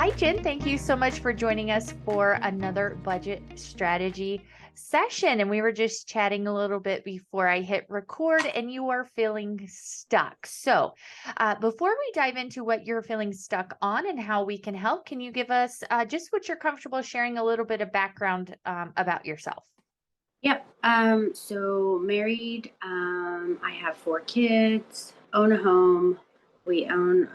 Hi, Jen. Thank you so much for joining us for another budget strategy session. And we were just chatting a little bit before I hit record, and you are feeling stuck. So, before we dive into what you're feeling stuck on and how we can help, can you give us just what you're comfortable sharing a little bit of background about yourself? Yep. So married, I have 4 kids, own a home, we own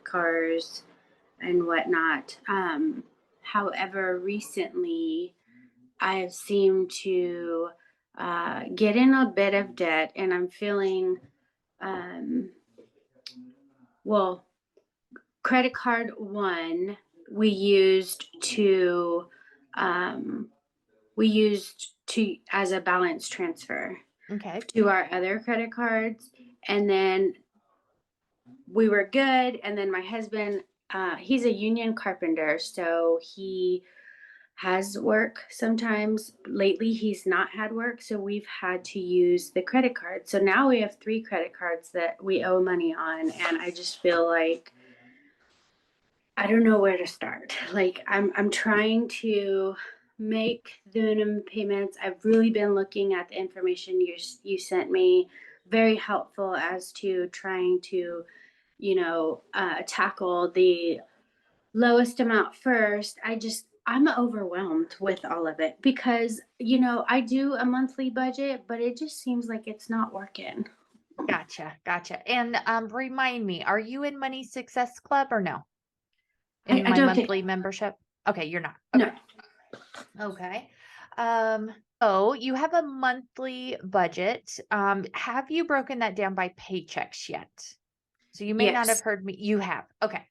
cars and whatnot. However, recently I've seemed to get in a bit of debt and I'm feeling, um, well, credit card one, we used to, um, we used to as a balance transfer Okay. to our other credit cards, and then we were good. And then my husband, he's a union carpenter, so he has work sometimes. Lately, he's not had work, so we've had to use the credit card. So now we have 3 credit cards that we owe money on, and I just feel like I don't know where to start. Like I'm trying to make the minimum payments. I've really been looking at the information you sent me. Very helpful as to trying to, tackle the lowest amount first. I'm overwhelmed with all of it because I do a monthly budget, but it just seems like it's not working. Gotcha. Gotcha. And remind me, are you in Money Success Club or no? I, In I my don't think monthly membership? Okay, you're not. Okay. no. Okay. So you have a monthly budget. Have you broken that down by paychecks yet? So you may not have Yes. heard me. You have. Okay.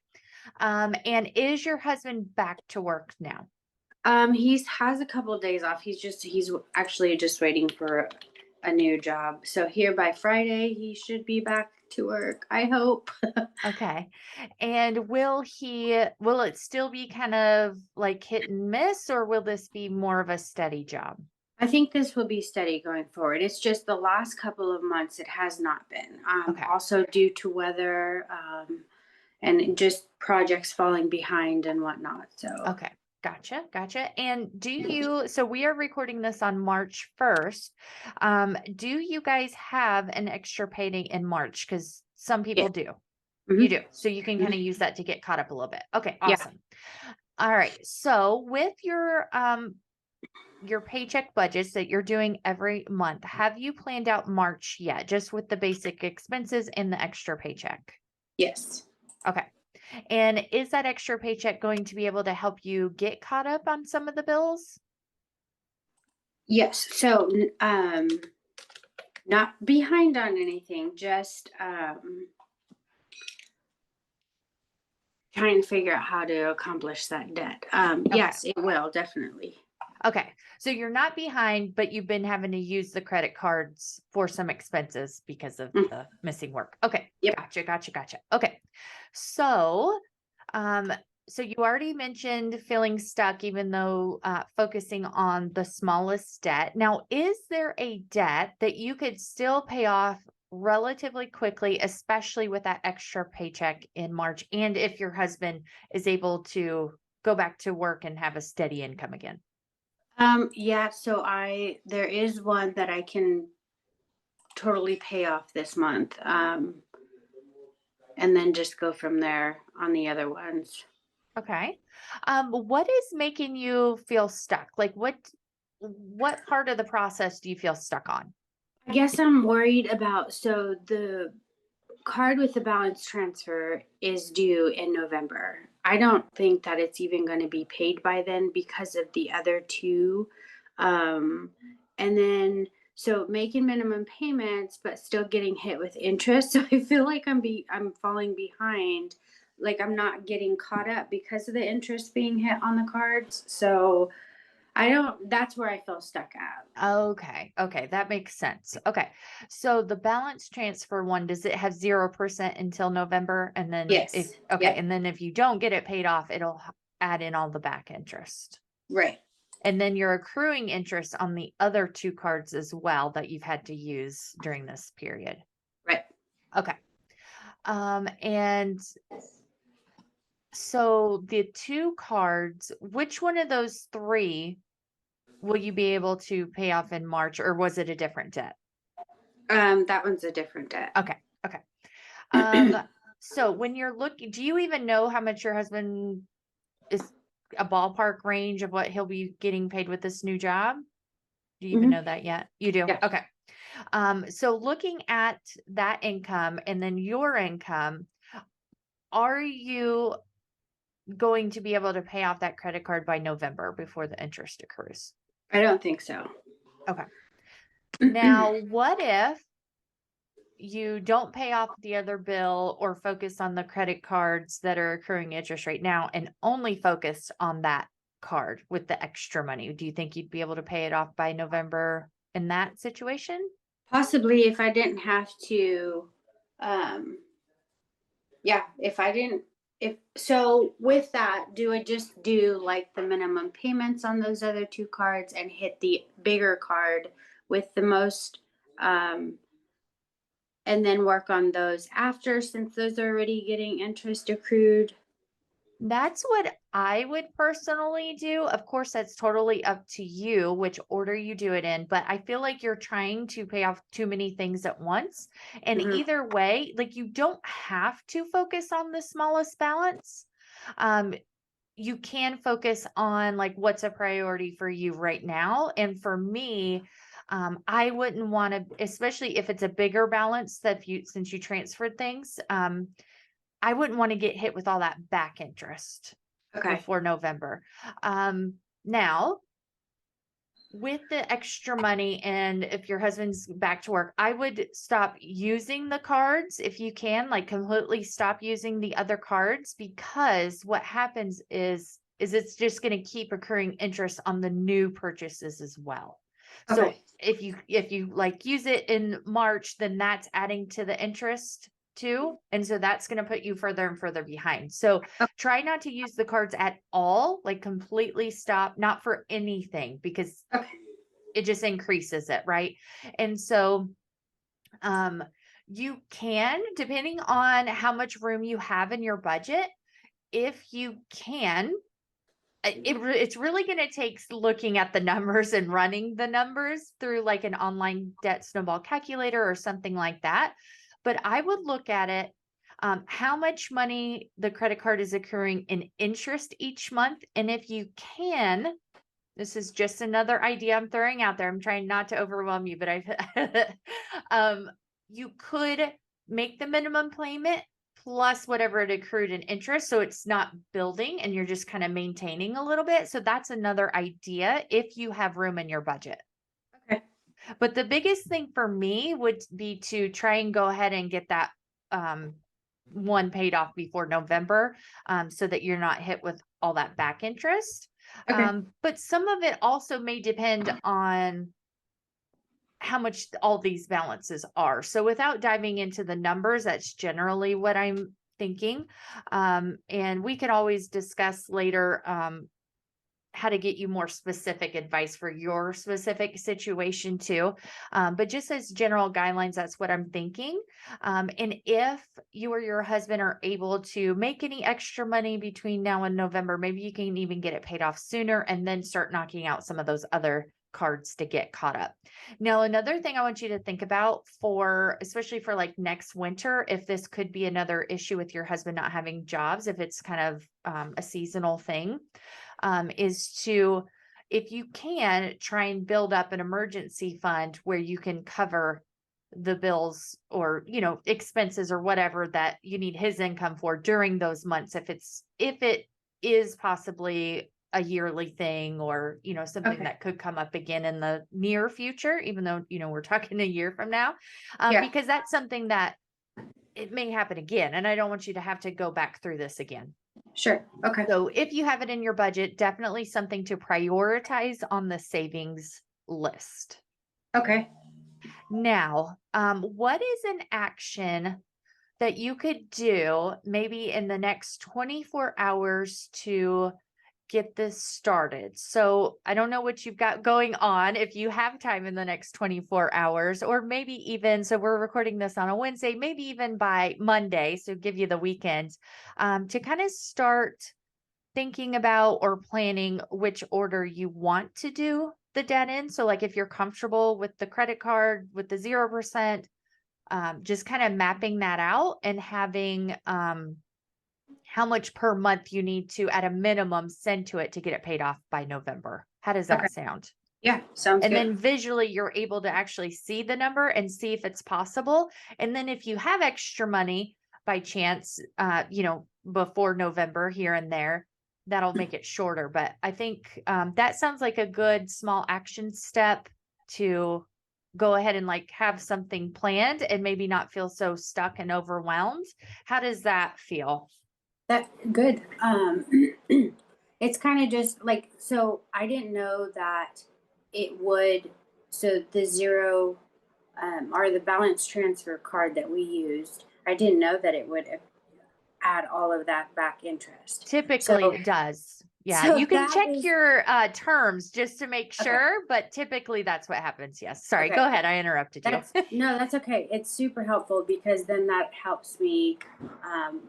And is your husband back to work now? He's has a couple of days off. He's actually just waiting for a new job. So here by Friday, he should be back to work. I hope. Okay. And will it still be kind of like hit and miss, or will this be more of a steady job? I think this will be steady going forward. It's just the last couple of months it has not been. Okay. Also due to weather, and just projects falling behind and whatnot. So Okay. Gotcha. Gotcha. And so we are recording this on March 1st. Do you guys have an extra payday in March? Because some yeah. people do. You Hmm. do. So you can kind of use that to get caught up a little bit. Okay. Yeah. Awesome. All right. So with your paycheck budgets that you're doing every month, have you planned out March yet? Just with the basic expenses and the extra paycheck? Yes. Okay. And is that extra paycheck going to be able to help you get caught up on some of the bills? Yes. So not behind on anything, just trying to figure out how to accomplish that debt. Okay. Yes, it will definitely. Okay. So you're not behind, but you've been having to use the credit cards for some expenses because of Mm, the missing work. Okay. yep. Gotcha. Gotcha. Gotcha. Okay. So, um, so you already mentioned feeling stuck, even though focusing on the smallest debt. Now, is there a debt that you could still pay off relatively quickly, especially with that extra paycheck in March? And if your husband is able to go back to work and have a steady income again? Yeah, so there is one that I can totally pay off this month. And then just go from there on the other ones. Okay. What is making you feel stuck? Like what part of the process do you feel stuck on? I guess I'm worried about so the card with the balance transfer is due in November. I don't think that it's even going to be paid by then because of the other two. Um, and then so making minimum payments but still getting hit with interest. So I feel like I'm falling behind. Like I'm not getting caught up because of the interest being hit on the cards. So I don't that's where I feel stuck at. Okay. Okay, that makes sense. Okay. So the balance transfer one, does it have 0% until November? And then if Yes. okay, Yep. and then if you don't get it paid off, it'll add in all the back interest. Right. And then you're accruing interest on the other two cards as well that you've had to use during this period. Right. Okay. And So the two cards, which one of those three will you be able to pay off in March, or was it a different debt? That one's a different debt. Okay. Okay. Um, so when you're looking, do you even know how much your husband is, a ballpark range of what he'll be getting paid with this new job? Do you even Hmm. know that yet? You do? Yeah. Okay. So looking at that income and then your income, are you going to be able to pay off that credit card by November before the interest accrues? I don't think so. Okay. Now, what if you don't pay off the other bill or focus on the credit cards that are accruing interest right now and only focus on that card with the extra money? Do you think you'd be able to pay it off by November in that situation? Possibly if I didn't have to, um, yeah, if I didn't, if so with that, do I just do like the minimum payments on those other two cards and hit the bigger card with the most, um, and then work on those after since those are already getting interest accrued? That's what I would personally do. Of course, that's totally up to you which order you do it in, but I feel like you're trying to pay off too many things at once. And Hmm. either way, like you don't have to focus on the smallest balance. Um, you can focus on like what's a priority for you right now. And for me, I wouldn't want to, especially if it's a bigger balance that you, since you transferred things, I wouldn't want to get hit with all that back interest Okay. before November. Now, with the extra money, and if your husband's back to work, I would stop using the cards if you can, like completely stop using the other cards, because what happens is it's just going to keep accruing interest on the new purchases as well. So Okay. if you like use it in March, then that's adding to the interest too. And so that's going to put you further and further behind. So try not to use the cards at all, like completely stop, not for anything, because Okay. it just increases it, right? And so um you can, depending on how much room you have in your budget, if you can, it's really going to take looking at the numbers and running the numbers through like an online debt snowball calculator or something like that. But I would look at it, how much money the credit card is accruing in interest each month. And if you can, this is just another idea I'm throwing out there. I'm trying not to overwhelm you, but um, you could make the minimum payment plus whatever it accrued in interest. So it's not building and you're just kind of maintaining a little bit. So that's another idea if you have room in your budget. Okay. But the biggest thing for me would be to try and go ahead and get that um, one paid off before November, so that you're not hit with all that back interest. Okay. But some of it also may depend on how much all these balances are. So without diving into the numbers, that's generally what I'm thinking. And we can always discuss later how to get you more specific advice for your specific situation too. But just as general guidelines, that's what I'm thinking. And if you or your husband are able to make any extra money between now and November, maybe you can even get it paid off sooner and then start knocking out some of those other cards to get caught up. Now, another thing I want you to think about for, especially for like next winter, if this could be another issue with your husband not having jobs, if it's kind of a seasonal thing, is to, if you can, try and build up an emergency fund where you can cover the bills or expenses or whatever that you need his income for during those months, if it is possibly a yearly thing, or something Okay. that could come up again in the near future, even though we're talking a year from now, Yeah. because that's something that it may happen again, and I don't want you to have to go back through this again. Sure. Okay. So if you have it in your budget, definitely something to prioritize on the savings list. Okay. Now, what is an action that you could do maybe in the next 24 hours to get this started. So I don't know what you've got going on, if you have time in the next 24 hours, or maybe even, so we're recording this on a Wednesday, maybe even by Monday, so give you the weekend, to kind of start thinking about or planning which order you want to do the debt in. So like if you're comfortable with the credit card with the 0%, just kind of mapping that out and having how much per month you need to, at a minimum, send to it to get it paid off by November. How does Okay. that sound? Yeah, sounds And good. then visually, you're able to actually see the number and see if it's possible. And then if you have extra money by chance, before November here and there, that'll make it shorter. But I think that sounds like a good small action step to go ahead and like have something planned and maybe not feel so stuck and overwhelmed. How does that feel? That good. It's kind of just like, so I didn't know that it would, so the zero, or the balance transfer card that we used, I didn't know that it would add all of that back interest. So, Typically it does. Yeah, so you can that check is your terms just to make okay. sure, but typically that's what happens. Yes. Sorry, Okay. go ahead. I interrupted you. That's no, that's okay. It's super helpful because then that helps me um,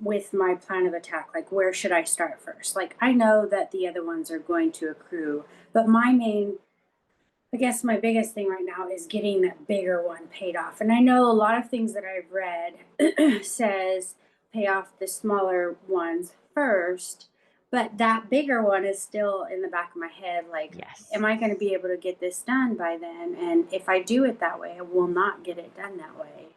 with my plan of attack. Like, where should I start first? Like, I know that the other ones are going to accrue, but I guess my biggest thing right now is getting that bigger one paid off. And I know a lot of things that I've read says pay off the smaller ones first, but that bigger one is still in the back of my head. Like, Yes. am I going to be able to get this done by then? And if I do it that way, I will not get it done that way.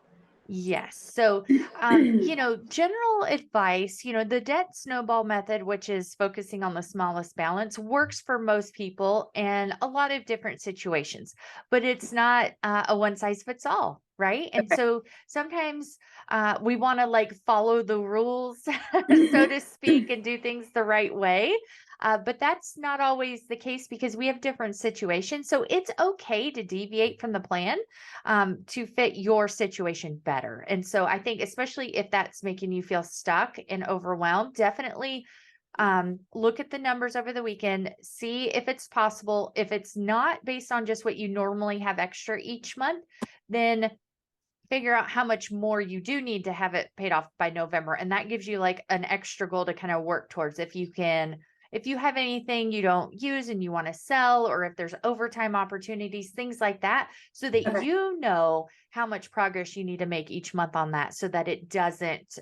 Yes. So, general advice, the debt snowball method, which is focusing on the smallest balance, works for most people in a lot of different situations, but it's not a one size fits all. Right. And Okay. so sometimes we want to like follow the rules, so to speak, and do things the right way. But that's not always the case because we have different situations. So it's okay to deviate from the plan to fit your situation better. And so I think, especially if that's making you feel stuck and overwhelmed, definitely look at the numbers over the weekend, see if it's possible. If it's not based on just what you normally have extra each month, then figure out how much more you do need to have it paid off by November. And that gives you like an extra goal to kind of work towards. If you have anything you don't use and you want to sell, or if there's overtime opportunities, things like that, so that Okay. you know how much progress you need to make each month on that so that it doesn't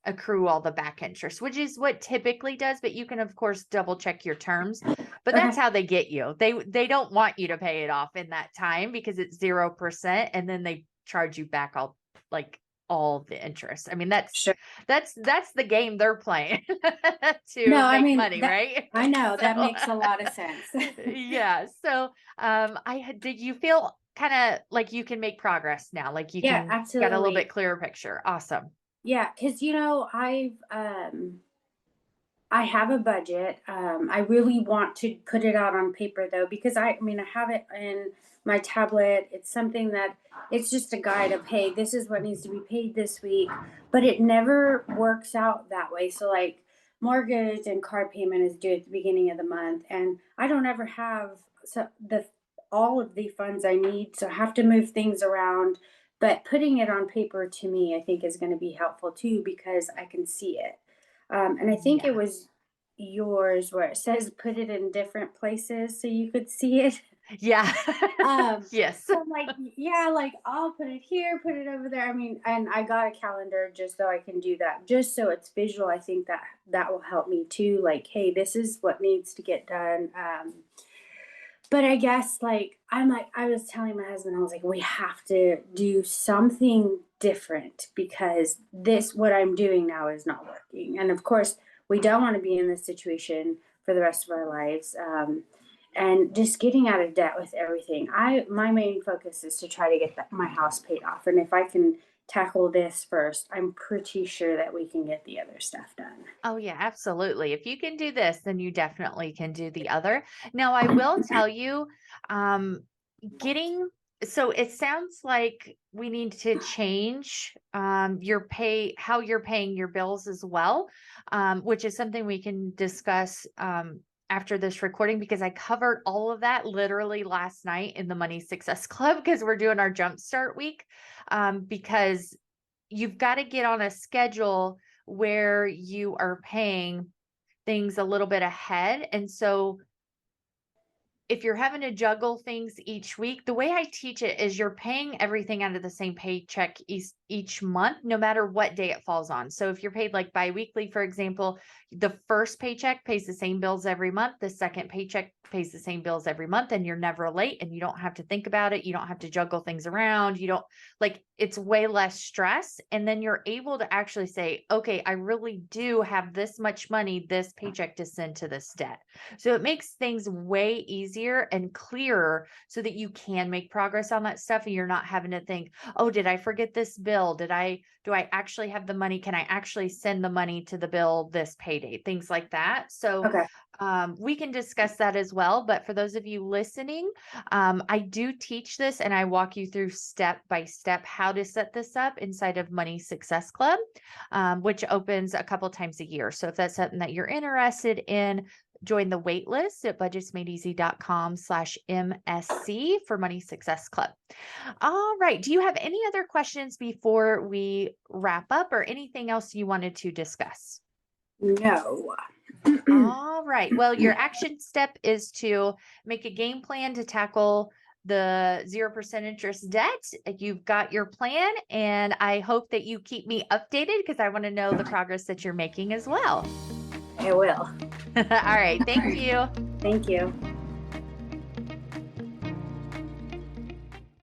accrue all the back interest, which is what typically does. But you can, of course, double check your terms. But Okay. that's how they get you. They don't want you to pay it off in that time because it's 0%, and then they charge you back all the interest. I mean, Sure. that's the game they're playing No, to I make mean money, that right? I know that So makes a lot of sense. yeah. So did you feel kind of like you can make progress now? Like you Yeah, can get a little absolutely. bit clearer picture. Awesome. Yeah, because I have a budget. I really want to put it out on paper though, because I have it in my tablet. It's something that it's just a guide of, hey, this is what needs to be paid this week, but it never works out that way. So like mortgage and car payment is due at the beginning of the month, and I don't ever have the all of the funds I need, so I have to move things around. But putting it on paper to me, I think is going to be helpful too because I can see it. And I think it Yeah. was yours where it says put it in different places so you could see it. Yeah. Yes. So I'm like, yeah, like I'll put it here, put it over there. I mean, and I got a calendar just so I can do that, just so it's visual. I think that that will help me too. Like, hey, this is what needs to get done. But I guess I was telling my husband, I was like, we have to do something different because this, what I'm doing now is not working. And of course, we don't want to be in this situation for the rest of our lives. And just getting out of debt with everything. My main focus is to try to get my house paid off. And if I can tackle this first, I'm pretty sure that we can get the other stuff done. Oh, yeah, absolutely. If you can do this, then you definitely can do the other. Now, I will tell you, um, getting So it sounds like we need to change how you're paying your bills as well, which is something we can discuss after this recording, because I covered all of that literally last night in the Money Success Club, because we're doing our Jumpstart week. Because you've got to get on a schedule where you are paying things a little bit ahead. And so if you're having to juggle things each week, the way I teach it is you're paying everything out of the same paycheck each month, no matter what day it falls on. So if you're paid like biweekly, for example, the first paycheck pays the same bills every month. The second paycheck pays the same bills every month, and you're never late, and you don't have to think about it. You don't have to juggle things around. You don't it's way less stress. And then you're able to actually say, okay, I really do have this much money, this paycheck to send to this debt. So it makes things way easier and clearer so that you can make progress on that stuff, and you're not having to think, oh, did I forget this bill? Do I actually have the money? Can I actually send the money to the bill this payday? Things like that. So Okay. we can discuss that as well. But for those of you listening, I do teach this, and I walk you through step by step how to set this up inside of Money Success Club, which opens a couple times a year. So if that's something that you're interested in, join the wait list at budgetsmadeeasy.com/MSC for Money Success Club. All right. Do you have any other questions before we wrap up, or anything else you wanted to discuss? No. All right. Well, your action step is to make a game plan to tackle the 0% interest debt. You've got your plan, and I hope that you keep me updated, because I want to know the progress that you're making as well. I will. All right. Thank you. Thank you.